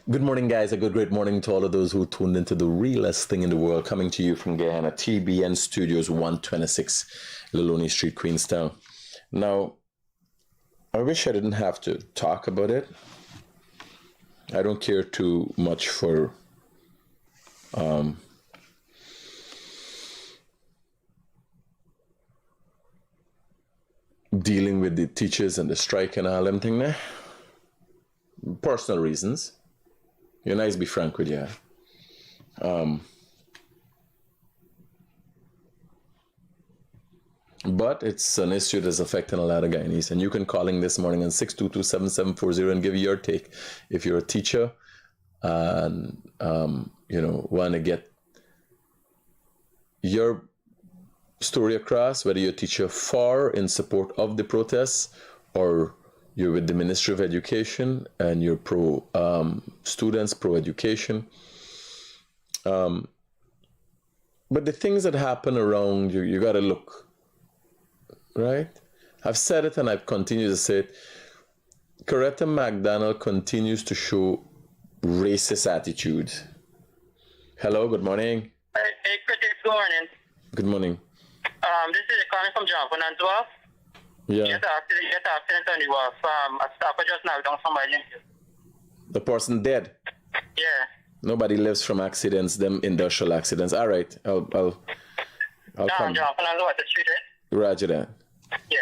Good morning, guys. A good, great morning to all of those who tuned into the realest thing in the world, coming to you from Guyana, TBN Studios 126, Liloni Street, Queenstown. Now, I wish I didn't have to talk about it. I don't care too much for dealing with the teachers and the strike and all them thing there. Personal reasons. You're nice to be frank with you. But it's an issue that's affecting a lot of Guyanese. And you can call in this morning on 622-7740 and give your take. If you're a teacher and, want to get your story across, whether you're a teacher for, in support of the protests, or you're with the Ministry of Education and you're pro students, pro education. But the things that happen around you, you got to look, right? I've said it and I've continued to say it. Coretta McDonald continues to show racist attitudes. Hello, good morning. Hey, Critic, good morning. Good morning. This is calling from John Fernandez Wharf. Yeah. Get accident on the wharf. A staffer just knocked down somebody. The person dead. Yeah. Nobody lives from accidents, them industrial accidents. All right, I'll come. John Fernandez Wharf, the street, right? Roger that. Yeah.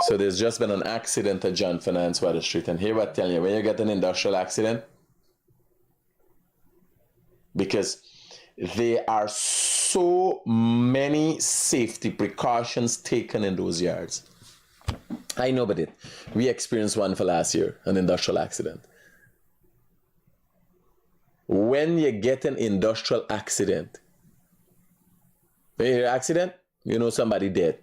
So there's just been an accident at John Finance Water Street, and here I tell you, when you get an industrial accident, because there are so many safety precautions taken in those yards. I know about it. We experienced one for last year, an industrial accident. When you get an industrial accident, when you hear accident, you know somebody dead.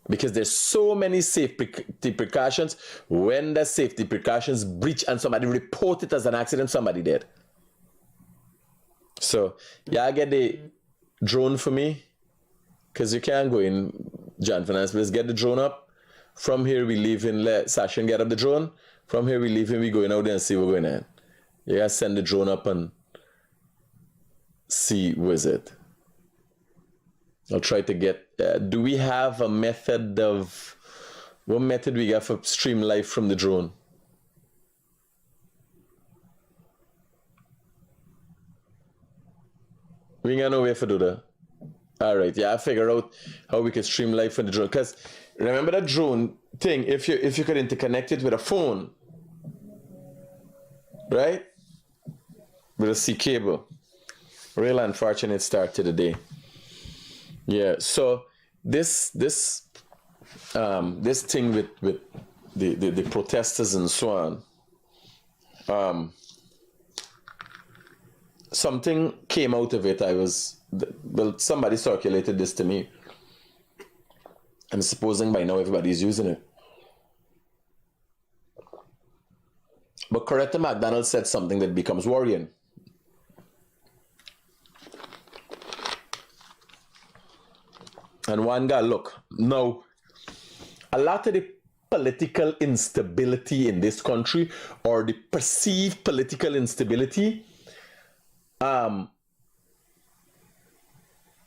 Because there's so many safety precautions. When the safety precautions breach and somebody report it as an accident, somebody dead. So, yeah, get the drone for me. Because you can't go in John Finance Place. Get the drone up. From here, we leave in Sasha and get up the drone. From here, we leave in, we going out there and see what's going on. You gotta send the drone up and see where's it. I'll try to get, do we have a method of, what method we got for stream live from the drone? We ain't got no way for do that. All right, yeah, I figure out how we can stream live from the drone. Because remember that drone thing, if you could interconnect it with a phone, right? With a C cable. Real unfortunate start to the day. Yeah, so this thing with the protesters and so on, something came out of it. Somebody circulated this to me. I'm supposing by now everybody's using it. But Coretta McDonald said something that becomes worrying. And one guy, look, now, a lot of the political instability in this country, or the perceived political instability,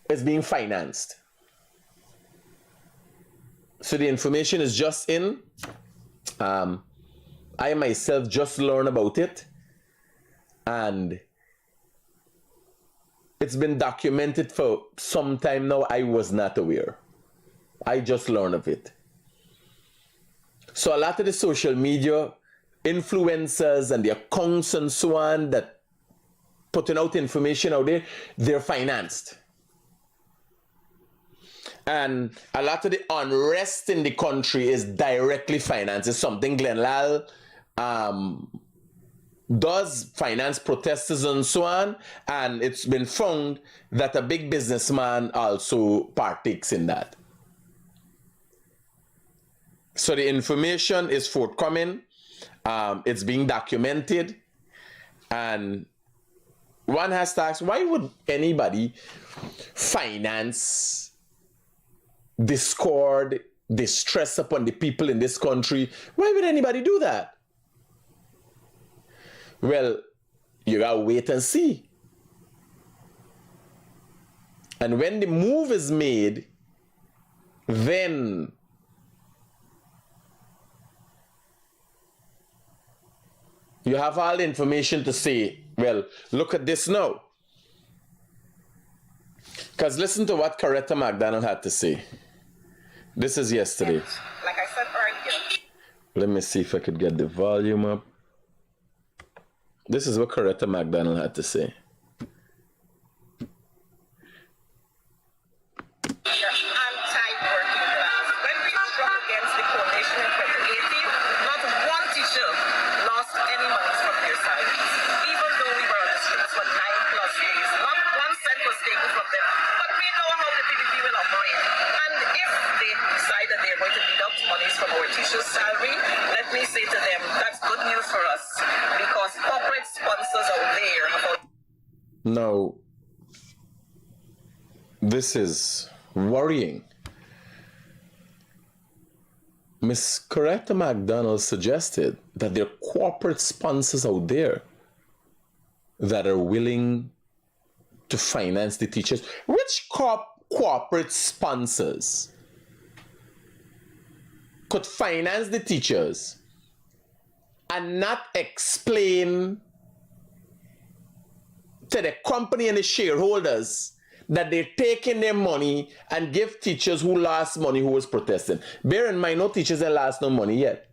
is being financed. So the information is just in. I myself just learned about it, and it's been documented for some time now. I was not aware. I just learned of it. So a lot of the social media influencers and the accounts and so on that putting out information out there, they're financed. And a lot of the unrest in the country is directly financed. It's something Glenn Lal does finance protesters and so on, and it's been found that a big businessman also partakes in that. So the information is forthcoming, it's being documented, and one has to ask, why would anybody finance discord, distress upon the people in this country? Why would anybody do that? Well, you gotta wait and see. And when the move is made, then you have all the information to say, well, look at this now. Because listen to what Coretta McDonald had to say. This is yesterday. Like I said earlier. Let me see if I could get the volume up. This is what Coretta McDonald had to say. Anti-working class. When we struck against the coalition in 2018, not one teacher lost any money from their salaries. Even though we were on the streets for 9+ days, not 1 cent was taken from them. But we know how the PDP will operate. And if they decide that they're going to deduct monies from our teachers' salary, let me say to them, that's good news for us. Because corporate sponsors out there have... Now, this is worrying. Miss Coretta McDonald suggested that there are corporate sponsors out there that are willing to finance the teachers. Which corporate sponsors could finance the teachers and not explain to the company and the shareholders that they're taking their money and give teachers who lost money who was protesting? Bear in mind, no teachers have lost no money yet.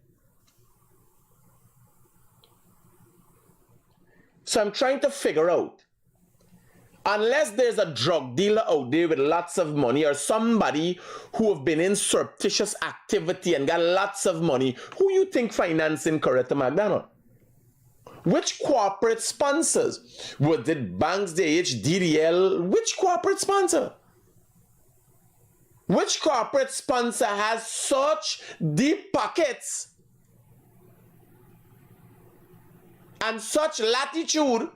So I'm trying to figure out, unless there's a drug dealer out there with lots of money or somebody who have been in surreptitious activity and got lots of money, who you think financing Coretta McDonald? Which corporate sponsors? Was it banks, DHDDL? Which corporate sponsor? Which corporate sponsor has such deep pockets and such latitude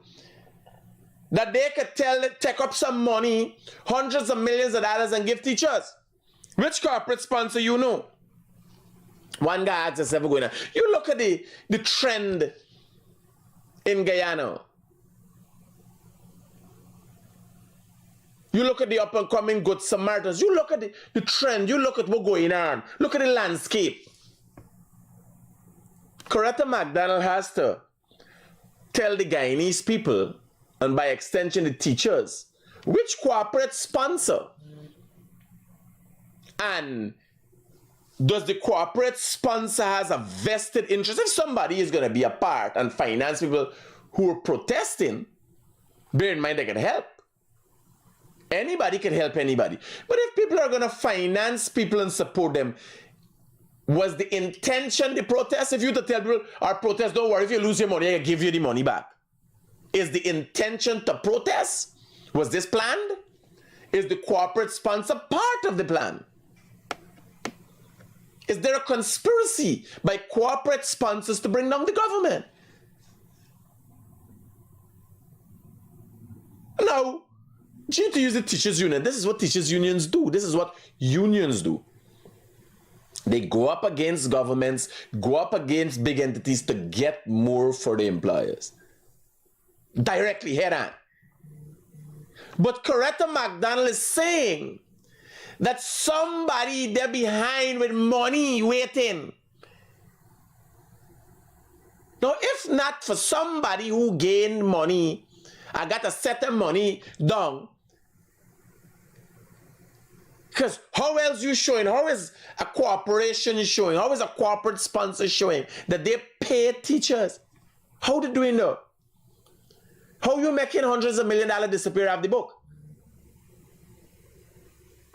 that they could take up some money, hundreds of millions of dollars, and give teachers? Which corporate sponsor you know? One guy asked himself, you look at the trend in Guyana. You look at the up-and-coming Good Samaritans. You look at the trend. You look at what's going on. Look at the landscape. Coretta McDonald has to tell the Guyanese people, and by extension the teachers, which corporate sponsor, and does the corporate sponsor has a vested interest? If somebody is going to be a part and finance people who are protesting, bear in mind they can help. Anybody can help anybody. But if people are going to finance people and support them, was the intention the protest? If you to tell people, our protest, don't worry, if you lose your money, I give you the money back. Is the intention to protest? Was this planned? Is the corporate sponsor part of the plan? Is there a conspiracy by corporate sponsors to bring down the government? Now, due to use the teachers union, this is what teachers unions do. This is what unions do. They go up against governments, go up against big entities to get more for the employers. Directly, head on. But Coretta McDonald is saying that somebody there behind with money waiting. Now, if not for somebody who gained money, I got to set the money down. Because how else you showing? How is a corporation showing? How is a corporate sponsor showing that they pay teachers? How did we know? How you making hundreds of $1 million disappear off the book?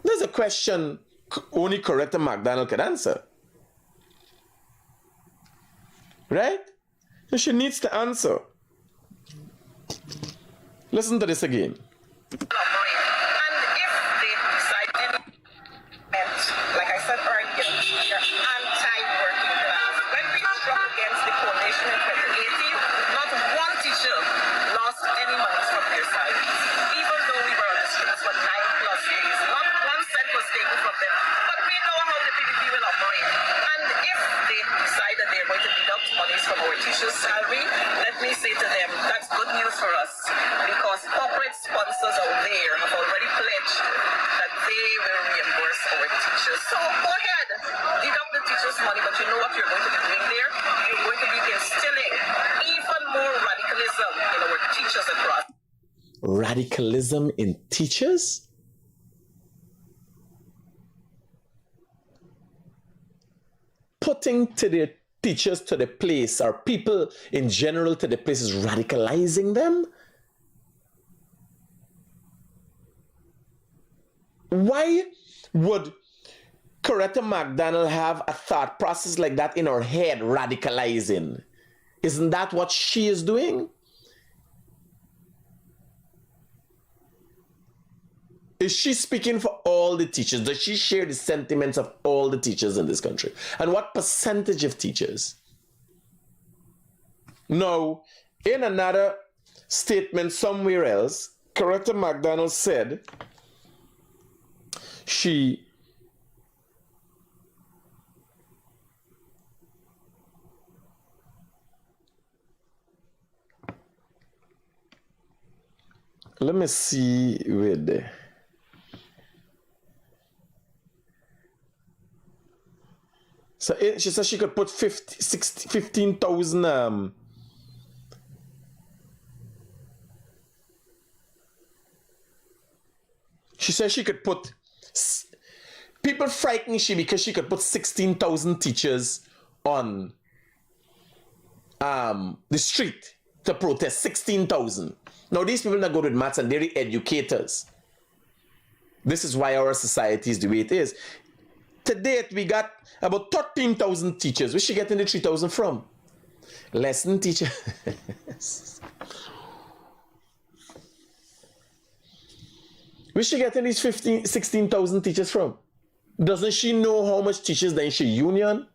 There's a question only Coretta McDonald can answer. Right? And she needs to answer. Listen to this again. And if they decide any, like I said earlier, they're anti-working class. When we struck against the coalition in 2018, not one teacher lost any money from their salaries. Even though we were on the streets for 9+ days, not 1 cent was taken from them. But we know how the PDP will operate. And if they decide that they're going to deduct monies from our teachers' salary, let me say to them, that's good news for us because corporate sponsors out there have already pledged that they will reimburse our teachers. So go ahead, deduct the teachers' money, but you know what you're going to be doing there? You're going to be instilling even more radicalism in our teachers across. Radicalism in teachers? Putting to the teachers to the place, or people in general to the place, is radicalizing them? Why would Coretta McDonald have a thought process like that in her head, radicalizing? Isn't that what she is doing? Is she speaking for all the teachers? Does she share the sentiments of all the teachers in this country? And what percentage of teachers? No, in another statement somewhere else, Coretta McDonald said she let me see with the so she said she could put 15,000 she said she could put people frighten she because she could put 16,000 teachers on the street to protest. 16,000. Now these people not good with maths and they're the educators. This is why our society is the way it is. To date, we got about 13,000 teachers. Where she getting the 3,000 from? Lesson teacher. Where she getting these 16,000 teachers from? Doesn't she know how much teachers there in she union?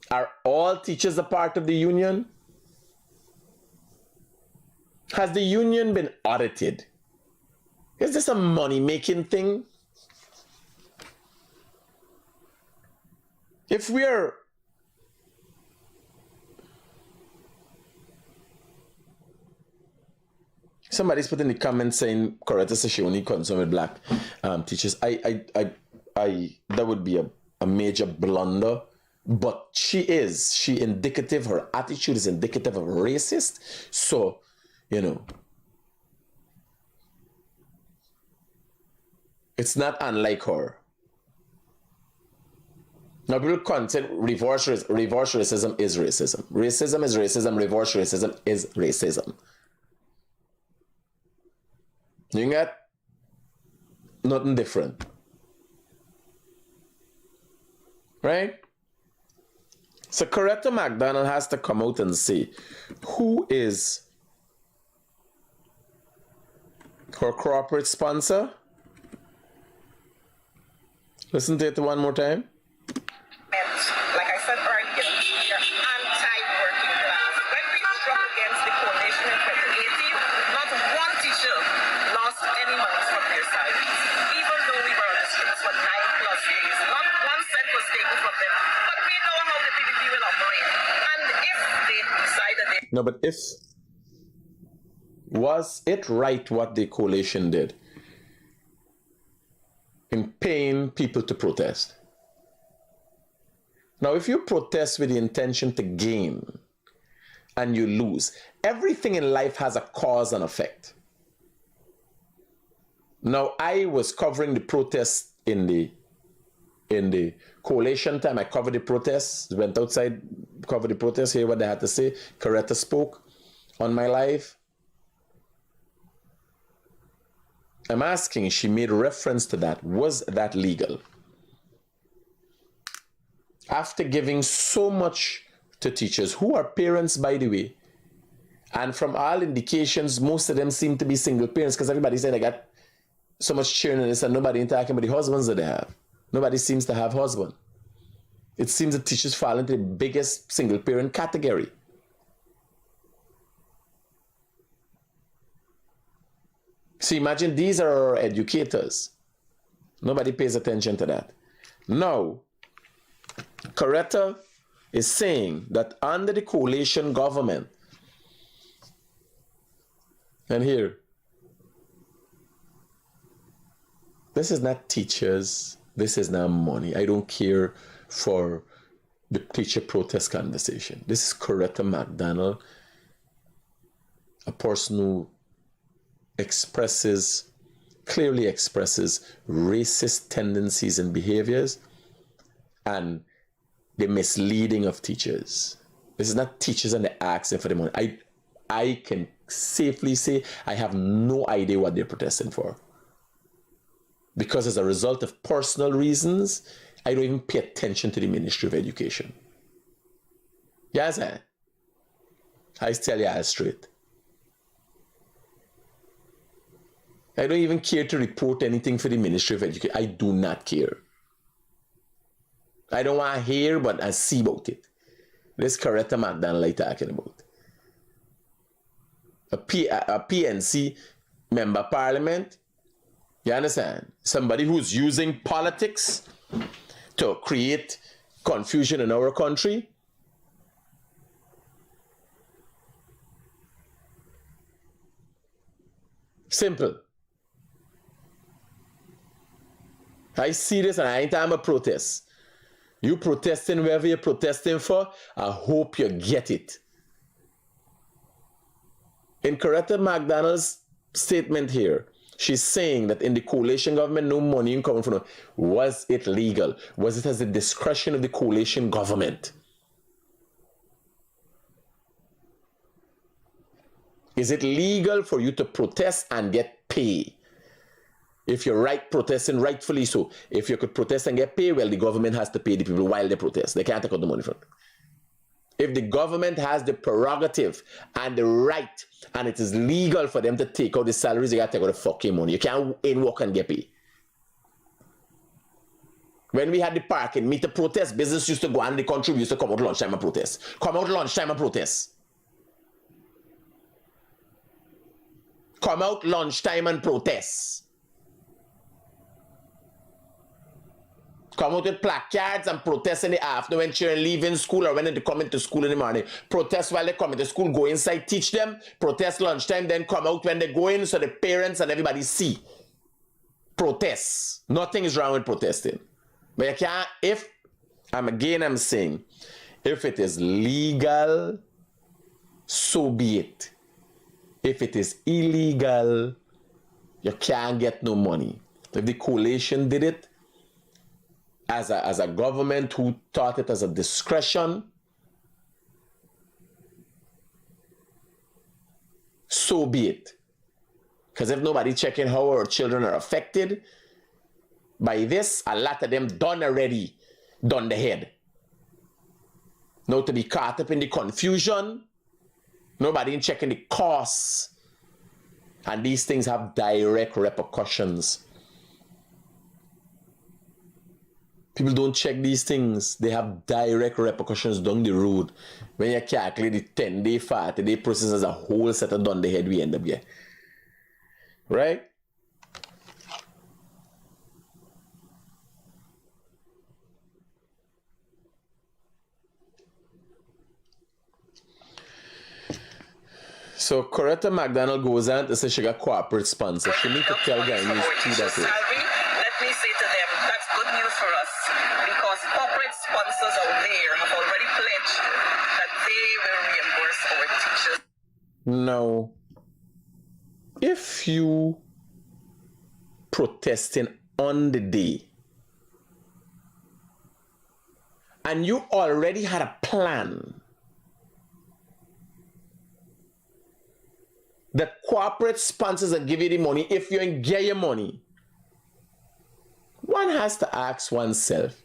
Are all teachers a part of the union? Has the union been audited? Is this a money-making thing? If we're somebody's put in the comments saying Coretta says she only concerned with black teachers. That would be a major blunder. But she indicative, her attitude is indicative of racist. So, you know, it's not unlike her. Now, people content reverse racism is racism. Racism is racism. Reverse racism is racism. You get nothing different, right? So Coretta McDonald has to come out and say who is her corporate sponsor. Listen to it one more time. Like I said earlier, we are anti-working class. When we struck against the coalition in 2018, not one teacher lost any money from their salaries, even though we were on the streets for 9+ days. Not 1 cent was taken from them. But we know how the PDP will operate. And if they decided they... No, but was it right what the coalition did in paying people to protest? Now, if you protest with the intention to gain and you lose, everything in life has a cause and effect. Now, I was covering the protests in the coalition time. I covered the protests, went outside, covered the protests, hear what they had to say. Coretta spoke on my live. I'm asking, she made reference to that. Was that legal? After giving so much to teachers, who are parents, by the way, and from all indications, most of them seem to be single parents because everybody said they got so much children in this and nobody talking about the husbands that they have. Nobody seems to have husband. It seems the teachers fall into the biggest single parent category. So imagine these are our educators. Nobody pays attention to that. Now, Coretta is saying that under the coalition government, and here, this is not teachers, this is not money. I don't care for the teacher protest conversation. This is Coretta McDonald, a person who clearly expresses racist tendencies and behaviors and the misleading of teachers. This is not teachers and they're asking for the money. I can safely say I have no idea what they're protesting for. Because as a result of personal reasons, I don't even pay attention to the Ministry of Education. Yes, I tell you all straight. I don't even care to report anything for the Ministry of Education. I do not care. I don't want to hear, but I see about it. This Coretta McDonald I'm talking about. A PNC member of parliament, you understand? Somebody who's using politics to create confusion in our country. Simple. I see this and I ain't time a protest. You protesting wherever you're protesting for, I hope you get it. In Coretta McDonald's statement here, she's saying that in the coalition government, no money coming from. Was it legal? Was it as the discretion of the coalition government? Is it legal for you to protest and get pay? If you're right protesting, rightfully so. If you could protest and get paid, well, the government has to pay the people while they protest. They can't take out the money from it. If the government has the prerogative and the right, and it is legal for them to take out the salaries, they got to take out the fucking money. You can't in work and get paid. When we had the parking meter protest, business used to go and the country used to come out lunchtime and protest. Come out lunchtime and protest. Come out lunchtime and protest. Come out with placards and protest in the afternoon when children leaving school or when they come into school in the morning. Protest while they come into school, go inside, teach them. Protest lunchtime, then come out when they go in so the parents and everybody see. Protest. Nothing is wrong with protesting. But you can't, I'm saying, if it is legal, so be it. If it is illegal, you can't get no money. If the coalition did it, as a government who taught it as a discretion, so be it. Because if nobody checking how our children are affected by this, a lot of them done the head. Now to be caught up in the confusion, nobody checking the costs, and these things have direct repercussions. People don't check these things. They have direct repercussions down the road. When you calculate the 10-day, 40-day process as a whole set of done the head we end up getting. Right? So Coretta McDonald goes on to say she got corporate sponsor. She need to tell Guyanese who that is. Let me say to them, that's good news for us, because corporate sponsors out there have already pledged that they will reimburse our teachers. Now, if you protesting on the day and you already had a plan that corporate sponsors are giving you the money, if you ain't get your money, one has to ask oneself,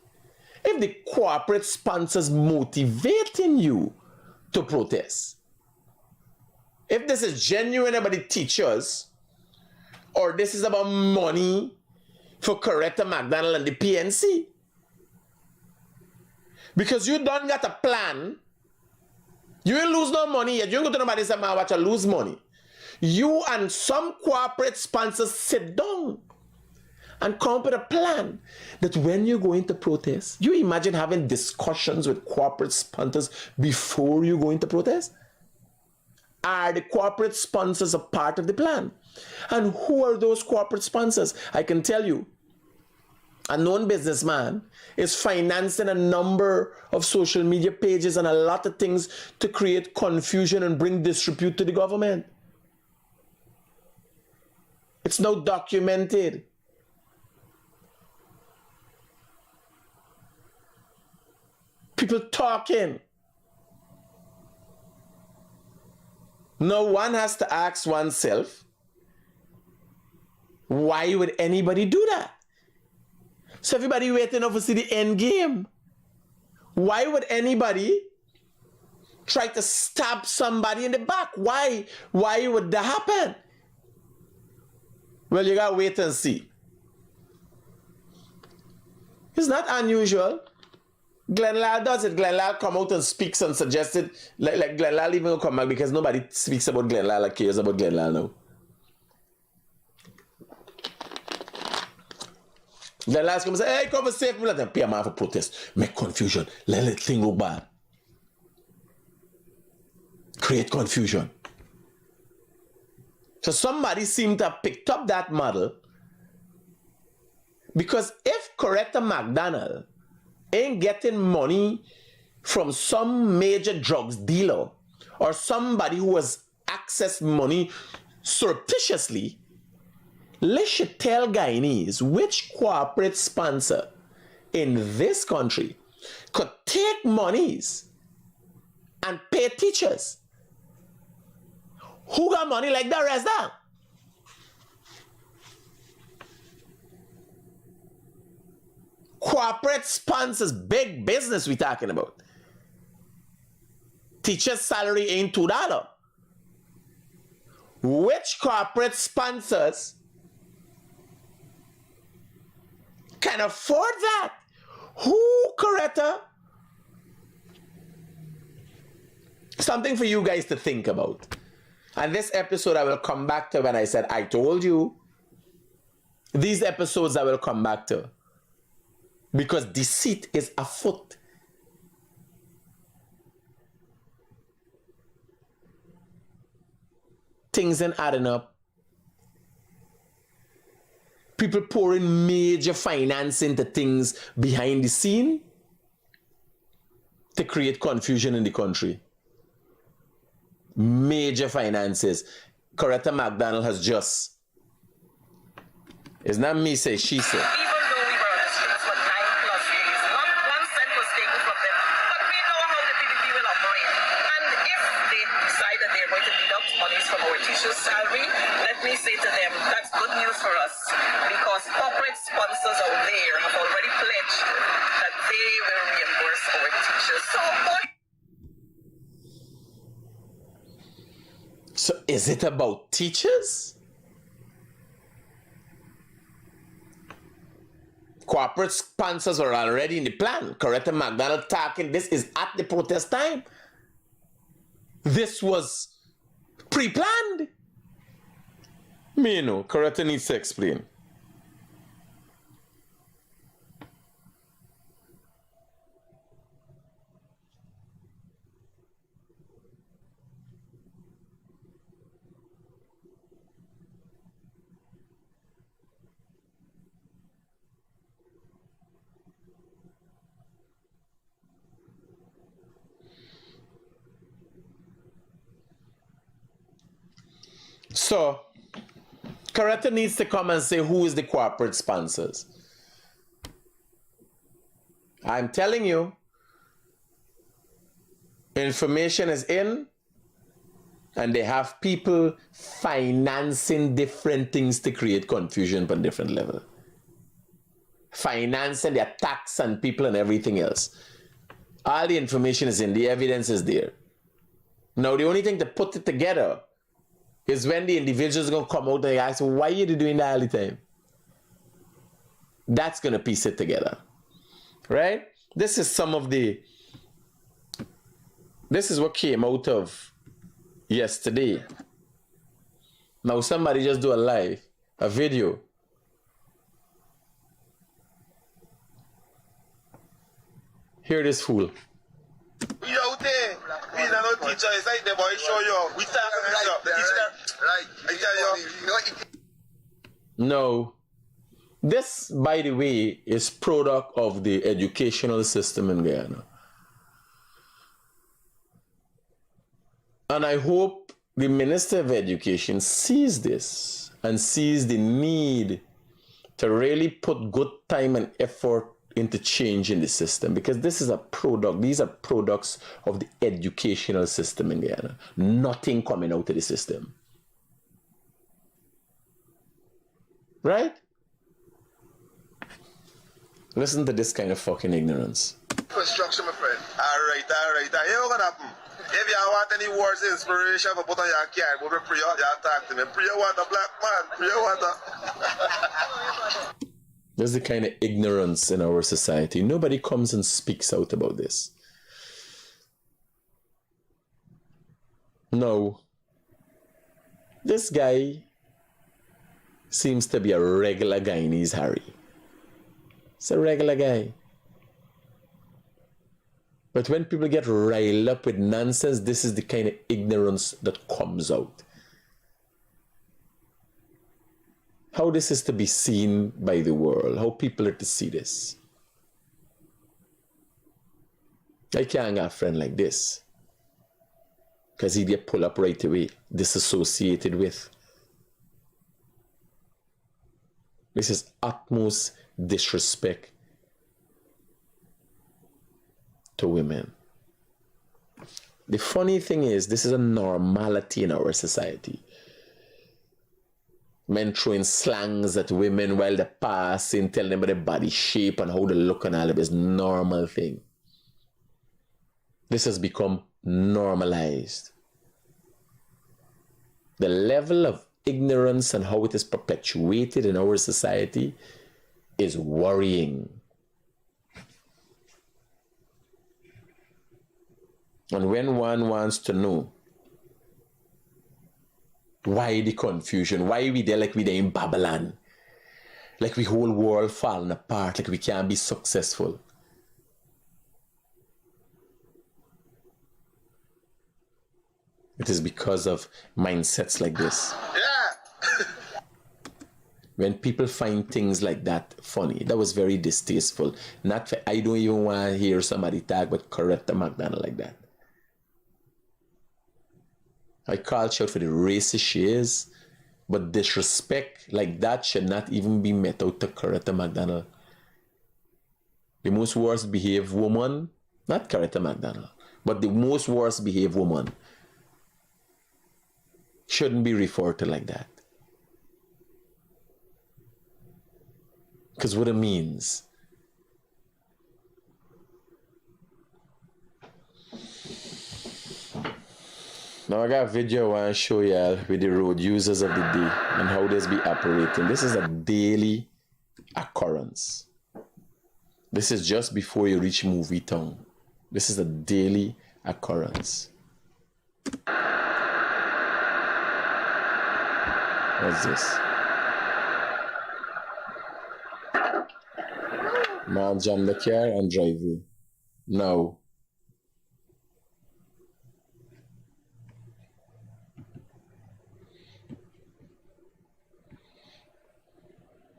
if the corporate sponsors motivating you to protest, if this is genuine about the teachers, or this is about money for Coretta McDonald and the PNC. Because you don't got a plan, you ain't lose no money yet. You ain't go to nobody say, man, watch you lose money. You and some corporate sponsors sit down and come up with a plan that when you go into protest, you imagine having discussions with corporate sponsors before you go into protest? Are the corporate sponsors a part of the plan? And who are those corporate sponsors? I can tell you, a known businessman is financing a number of social media pages and a lot of things to create confusion and bring disrepute to the government. It's now documented. People talking. Now one has to ask oneself, why would anybody do that? So everybody waiting up to see the end game. Why would anybody try to stab somebody in the back? Why? Why would that happen? Well, you gotta wait and see. It's not unusual. Glenn Lal does it. Glenn Lal come out and speaks and suggests it. Like Glenn Lal even will come back because nobody speaks about Glenn Lal or cares about Glenn Lal now. Glenn Lal come and say, hey, come and save me. Let them pay a man for protest. Make confusion. Let the thing look bad. Create confusion. So somebody seemed to have picked up that model, because if Coretta McDonald ain't getting money from some major drugs dealer or somebody who has accessed money surreptitiously, let's should tell Guyanese which corporate sponsor in this country could take monies and pay teachers. Who got money like the rest now? Corporate sponsors, big business we talking about. Teacher's salary ain't $2. Which corporate sponsors can afford that? Who, Coretta? Something for you guys to think about. And this episode I will come back to when I said, I told you. These episodes I will come back to. Because deceit is afoot. Things ain't adding up. People pouring major finance into things behind the scene to create confusion in the country. Major finances. Coretta McDonald has just. It's not me say, she said. Even though we were on the streets for 9+ days, not 1 cent was taken from them. But we know how the PDP will operate. And if they decide that they're going to deduct monies from our teachers' salary, let me say to them, that's good news for us. Because corporate sponsors out there have already pledged that they will reimburse our teachers. So is it about teachers? Corporate sponsors are already in the plan. Coretta McDonald talking, this is at the protest time. This was pre-planned. Me no, Coretta needs to explain. So, Coretta needs to come and say who is the corporate sponsors. I'm telling you, information is in, and they have people financing different things to create confusion on different level. Financing the attacks on people and everything else. All the information is in, the evidence is there. Now, the only thing to put it together is when the individuals are going to come out and they ask, why are you doing that all the time? That's going to piece it together. Right? This is what came out of yesterday. Now somebody just do a video Hear this fool. We out there. We are no teacher. It's like the boy show you. We start right. I tell you. No. This, by the way, is product of the educational system in Guyana. And I hope the Minister of Education sees this and sees the need to really put good time and effort into changing the system, because this is a product, these are products of the educational system in Guyana. Nothing coming out of the system. Right? Listen to this kind of fucking ignorance. Construction, my friend. Alright. And you know what happen? If you want any words, inspiration for put on your car, go to prayer, you talk to me. Prayer water, black man. Prayer water. There's the kind of ignorance in our society. Nobody comes and speaks out about this. No. This guy seems to be a regular Guyanese Harry. It's a regular guy. But when people get riled up with nonsense, this is the kind of ignorance that comes out. How this is to be seen by the world, how people are to see this. I can't have a friend like this, because he get pulled up right away, disassociated with. This is utmost disrespect to women. The funny thing is, this is a normality in our society. Men throwing slangs at women while they're passing, telling them about their body shape and how they look and all of this normal thing. This has become normalized. The level of ignorance and how it is perpetuated in our society is worrying. And when one wants to know why the confusion, why we there like we there in Babylon, like we whole world falling apart, like we can't be successful. It is because of mindsets like this. Yeah. When people find things like that funny, that was very distasteful. Not for, I don't even want to hear somebody talk about Coretta McDonald like that. I called her out for the racist she is, but disrespect like that should not even be met out to Coretta McDonald. The most worst behaved woman, not Coretta McDonald, but the most worst behaved woman shouldn't be referred to like that. Because what it means. Now I got a video I want to show y'all with the road users of the day and how this be operating. This is a daily occurrence. This is just before you reach Movie Town. This is a daily occurrence. What's this? Man jam the car and drive away. No.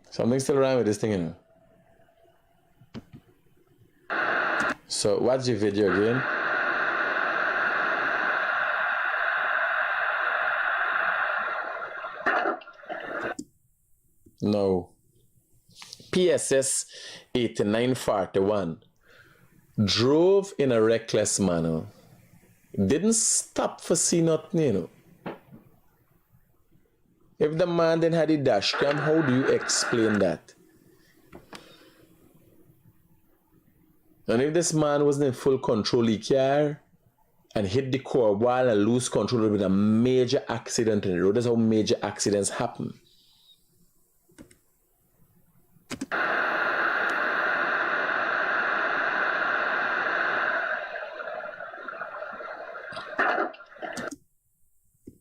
Something's still wrong with this thing, you know. So watch the video again. No. PSS 8941 drove in a reckless manner. Didn't stop for see nothing, you know. If the man then had a dash cam, how do you explain that? And if this man wasn't in full control of the car and hit the core wall and lose control, it would be a major accident on the road. That's how major accidents happen.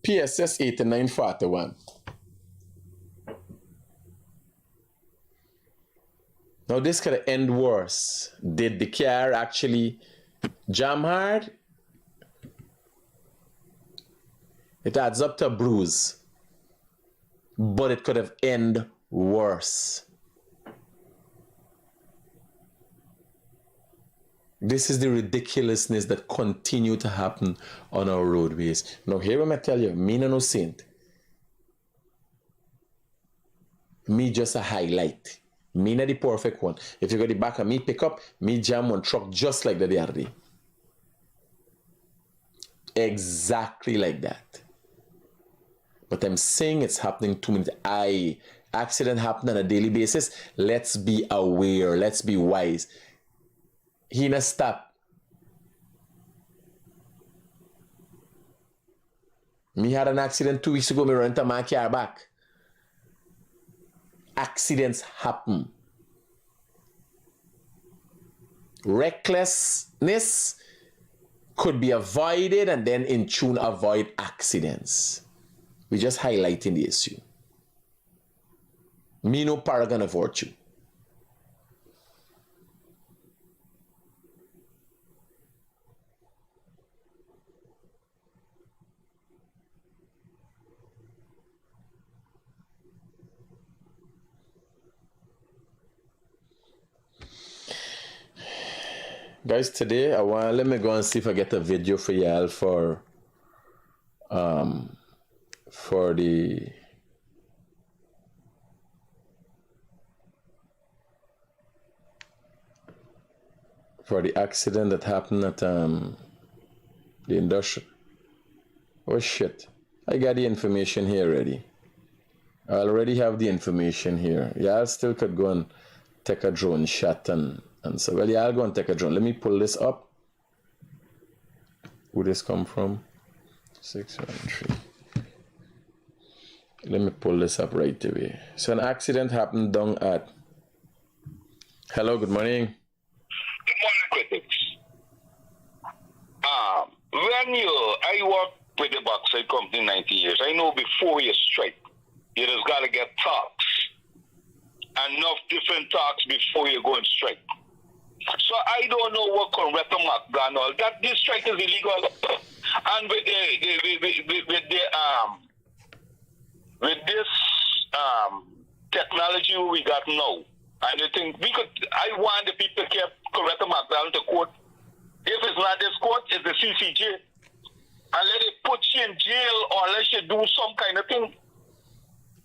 PSS 8941. Now this could end worse. Did the car actually jam hard? It adds up to a bruise. But it could have ended worse. This is the ridiculousness that continue to happen on our roadways. Now here I tell you, me no saint. Me just a highlight. Me not the perfect one. If you got the back of me pick up, me jam one truck just like the other day. Exactly like that. But I'm saying it's happening too many. Accident happen on a daily basis. Let's be aware. Let's be wise. He na stop. Me had an accident 2 weeks ago. Me run to my car back. Accidents happen. Recklessness could be avoided and then in tune avoid accidents. We're just highlighting the issue. Me no paragon of virtue. Guys, today let me go and see if I get a video for y'all for the accident that happened at the industrial. Oh shit. I got the information here already. I already have the information here. Y'all still could go and take a drone shot and so, well, yeah, I'll go and take a drone. Let me pull this up. Who this come from? 613. Let me pull this up right away. So an accident happened down at... Hello, good morning. Good morning, critics. I worked with the Bauxite Company 90 years. I know before you strike, you just got to get talks. Enough different talks before you go and strike. So I don't know what Correct done all that. This strike is illegal, and with this technology we got now, and I think I want the people to keep Correct down to court. If it's not this court, it's the CCJ, and let it put you in jail or let you do some kind of thing.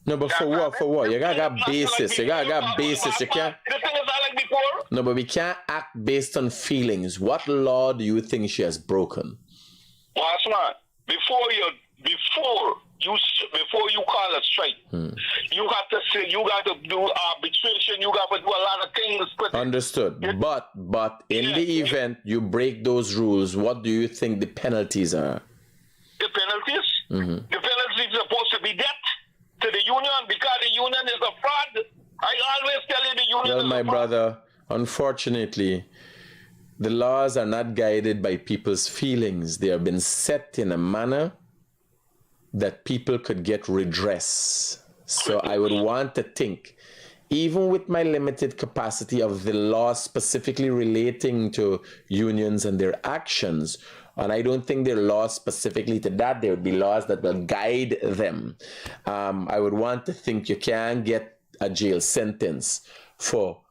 No, but for what? For what? You gotta got basis. You gotta got basis. You can't. The thing is not like before. No, but we can't act based on feelings. What law do you think she has broken? Well, that's not. Before you call a strike, you have to say, you got to do arbitration. You got to do a lot of things. Understood. But in the event you break those rules, what do you think the penalties are? The penalties? The penalties are supposed to be debt to the union because the union is a fraud. I always tell you the union is my a fraud. brother, unfortunately, the laws are not guided by people's feelings. They have been set in a manner that people could get redress. So I would want to think, even with my limited capacity of the law specifically relating to unions and their actions, and I don't think there are laws specifically to that. There would be laws that will guide them. I would want to think you can get a jail sentence for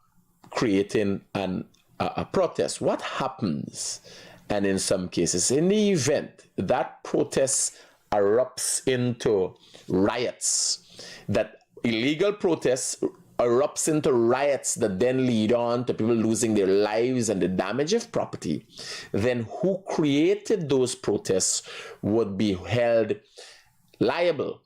creating a protest. What happens? And in some cases, in the event that protest erupts into riots, that illegal protests erupts into riots that then lead on to people losing their lives and the damage of property, then who created those protests would be held liable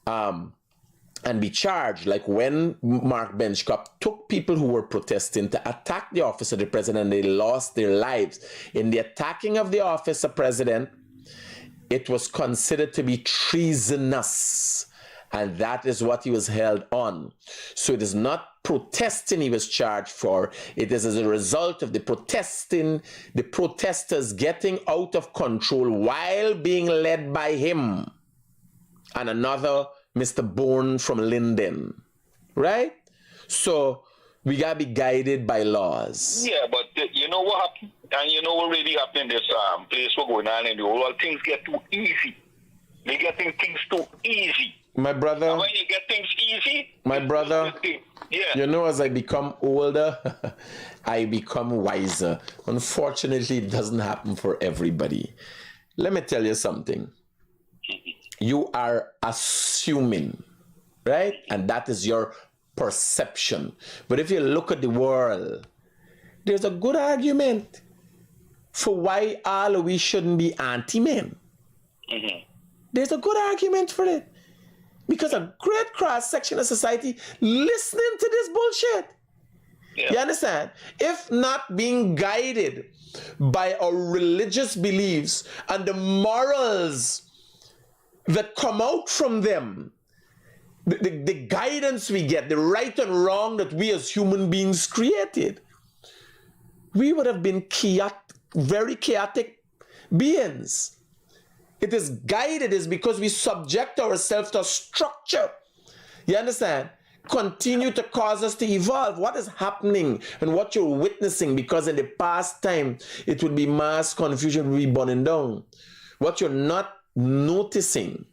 and be charged. Like when Mark Benchcop took people who were protesting to attack the office of the president, they lost their lives. In the attacking of the office of president, it was considered to be treasonous. And that is what he was held on. So it is not protesting he was charged for. It is as a result of the protesters getting out of control while being led by him and another Mr. Bourne from Linden, right? So We gotta be guided by laws. Yeah, but you know what happened? And you know what really happened in this place we're going on in the world? Things get too easy. They getting things too easy. My brother. And when you get things easy, my brother. Yeah. You know, as I become older, I become wiser. Unfortunately, it doesn't happen for everybody. Let me tell you something. You are assuming, right? And that is your perception. But if you look at the world, there's a good argument for why all we shouldn't be anti-men. There's a good argument for it. Because a great cross-section of society listening to this bullshit. Yeah. You understand? If not being guided by our religious beliefs and the morals that come out from them, the guidance we get, the right and wrong that we as human beings created, we would have been very chaotic beings. It is guided is because we subject ourselves to a structure. You understand? Continue to cause us to evolve. What is happening and what you're witnessing, because in the past time, it would be mass confusion, would be burning down. What you're not noticing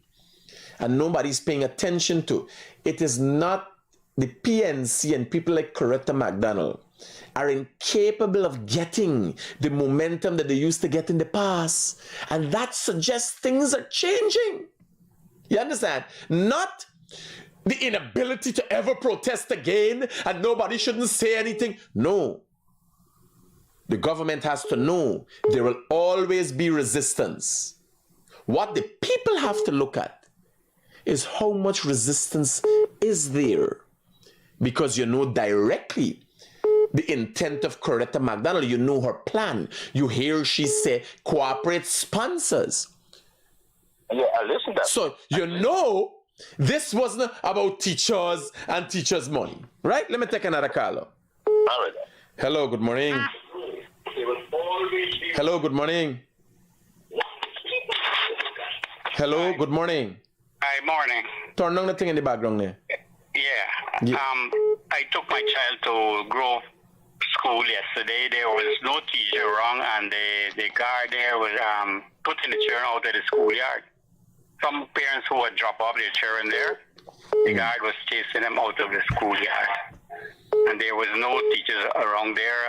and nobody's paying attention to, it is not the PNC and people like Coretta McDonald are incapable of getting the momentum that they used to get in the past. And that suggests things are changing. You understand? Not the inability to ever protest again and nobody shouldn't say anything. No. The government has to know there will always be resistance. What the people have to look at is how much resistance is there. Because you know directly the intent of Coretta McDonald. You know her plan. You hear she say corporate sponsors. Yeah, I listen to that. So you know this wasn't about teachers and teachers' money. Right? Let me take another caller. All right. Hello, good morning. Hello, good morning. Hello, good morning. Hi, morning. Turn down the thing in the background there. Yeah. I took my child to Grove School yesterday. There was no teacher around, and the guard there was putting the children out of the schoolyard. Some parents who would drop off their children there, the guard was chasing them out of the schoolyard. And there was no teachers around there.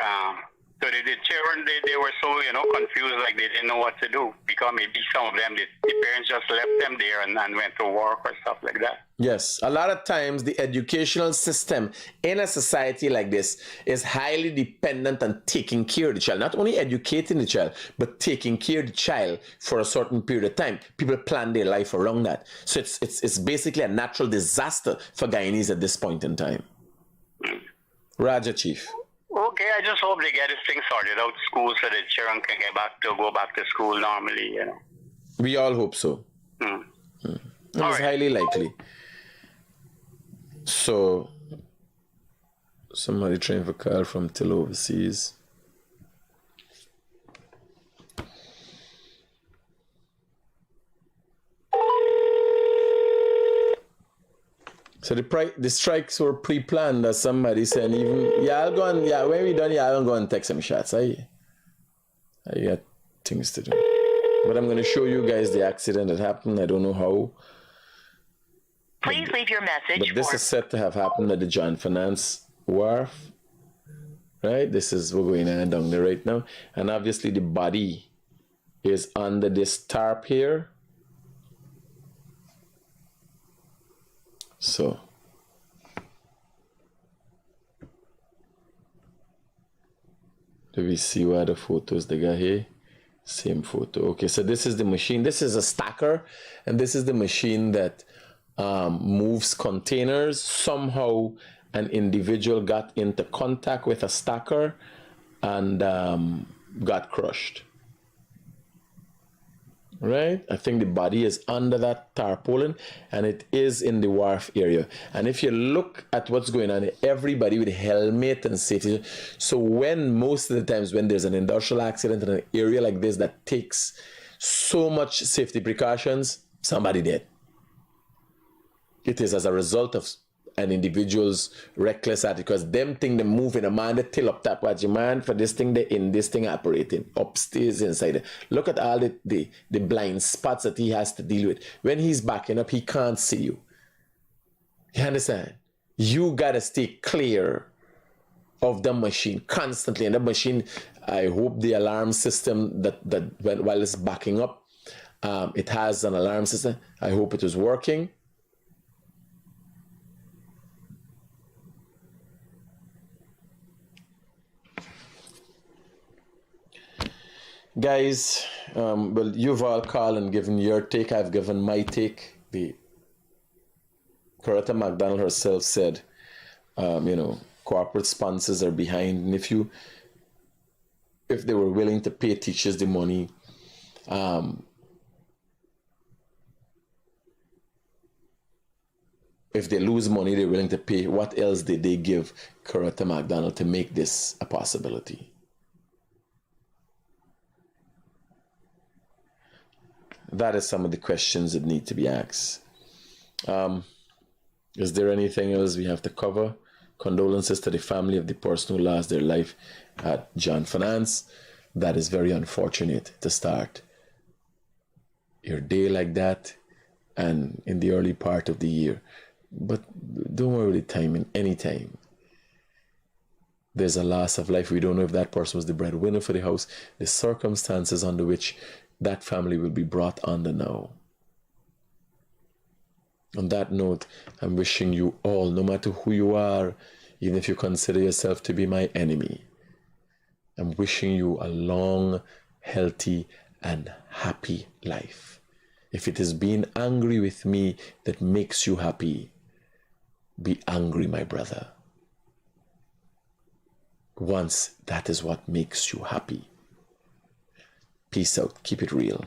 So the children, they were so, confused, like they didn't know what to do. Because maybe some of them, the parents just left them there and went to work or stuff like that. Yes, a lot of times the educational system in a society like this is highly dependent on taking care of the child. Not only educating the child, but taking care of the child for a certain period of time. People plan their life around that. So it's basically a natural disaster for Guyanese at this point in time. Raja, Chief. Okay, I just hope they get this thing sorted out to school so the children can go back to school normally, We all hope so. It's highly likely. So, somebody trying for call from till overseas. So the strikes were pre-planned, as somebody said. Even when we done, I'll go and take some shots. I got things to do. But I'm gonna show you guys the accident that happened. I don't know how. Please leave your message. But this is set to have happened at the John Finance Wharf. Right? This is what's going on down there right now. And obviously the body is under this tarp here. So do we see what the photos they got here? Same photo. Okay, so this is the machine. This is a stacker, and this is the machine that moves containers. Somehow an individual got into contact with a stacker and got crushed. Right? I think the body is under that tarpaulin, and it is in the wharf area. And if you look at what's going on, everybody with helmet and safety. So most of the times when there's an industrial accident in an area like this that takes so much safety precautions, somebody dead. It is as a result of and individuals reckless at it because them thing they moving a man they till up that what your man for this thing they in this thing operating upstairs inside. Look at all the blind spots that he has to deal with. When he's backing up, he can't see you. You understand? You gotta stay clear of the machine constantly. And the machine, I hope the alarm system that while it's backing up, it has an alarm system. I hope it is working. Guys, well, you've all called and given your take. I've given my take. The Coretta McDonald herself said, corporate sponsors are behind. And if they were willing to pay teachers the money, if they lose money, they're willing to pay. What else did they give Coretta McDonald to make this a possibility? That is some of the questions that need to be asked. Is there anything else we have to cover? Condolences to the family of the person who lost their life at John Finance. That is very unfortunate to start your day like that and in the early part of the year. But don't worry with the timing, anytime. There's a loss of life. We don't know if that person was the breadwinner for the house. The circumstances under which that family will be brought under now. On that note, I'm wishing you all, no matter who you are, even if you consider yourself to be my enemy, I'm wishing you a long, healthy, and happy life. If it is being angry with me that makes you happy, be angry, my brother. Once that is what makes you happy. Peace out. Keep it real.